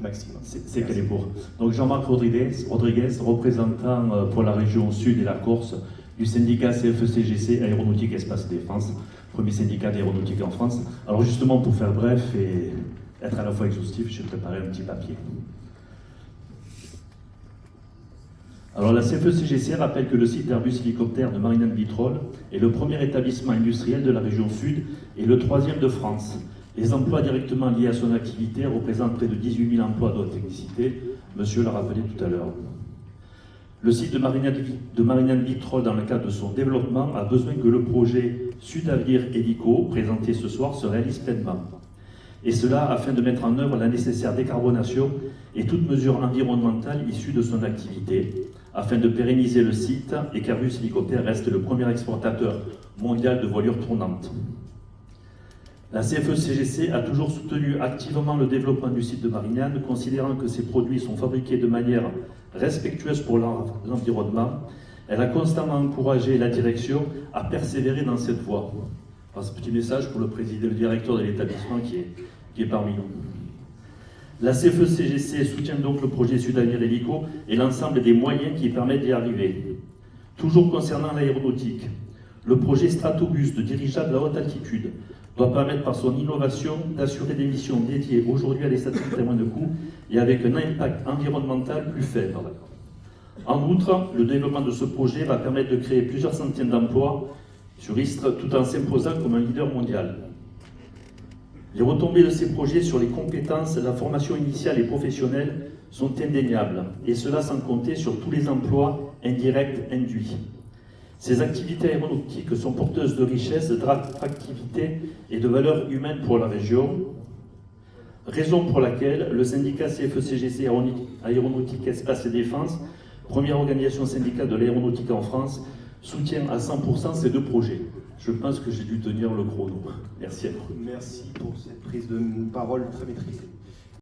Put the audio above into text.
maximum. C'est qu'elle est pour. Donc Jean-Marc Rodriguez, représentant pour la région Sud et la Corse du syndicat CFE-CGC Aéronautique Espace Défense, premier syndicat d'aéronautique en France. Alors justement, pour faire bref et être à la fois exhaustif, j'ai préparé un petit papier. Alors la CFE-CGC rappelle que le site d'Airbus Hélicoptère de Marignane-Vitrolles est le premier établissement industriel de la région Sud et le troisième de France. Les emplois directement liés à son activité représentent près de 18 000 emplois de haute technicité, monsieur l'a rappelé tout à l'heure. Le site de Marignane-Vitrolles, dans le cadre de son développement, a besoin que le projet Sudavenir Hélico, présenté ce soir, se réalise pleinement. Et cela afin de mettre en œuvre la nécessaire décarbonation et toute mesure environnementale issue de son activité, afin de pérenniser le site et qu'Airbus Hélicoptère reste le premier exportateur mondial de voilures tournantes. La CFE-CGC a toujours soutenu activement le développement du site de Marignane, considérant que ces produits sont fabriqués de manière respectueuse pour l'environnement. Elle a constamment encouragé la direction à persévérer dans cette voie. Alors, ce petit message pour le président, le directeur de l'établissement qui est parmi nous. La CFE-CGC soutient donc le projet Sudavenir Hélico et l'ensemble des moyens qui permettent d'y arriver. Toujours concernant l'aéronautique, le projet Stratobus de dirigeable à haute altitude doit permettre par son innovation d'assurer des missions dédiées aujourd'hui à des satellites à moins de coûts et avec un impact environnemental plus faible. En outre, le développement de ce projet va permettre de créer plusieurs centaines d'emplois sur Istres tout en s'imposant comme un leader mondial. Les retombées de ces projets sur les compétences, la formation initiale et professionnelle sont indéniables, et cela sans compter sur tous les emplois indirects induits. Ces activités aéronautiques sont porteuses de richesses, d'attractivité et de valeurs humaines pour la région, raison pour laquelle le syndicat CFE-CGC Aéronautique Espace et Défense, première organisation syndicale de l'aéronautique en France, soutient à 100% ces deux projets. Je pense que j'ai dû tenir le chrono. Merci à vous. Merci pour cette prise de parole très maîtrisée.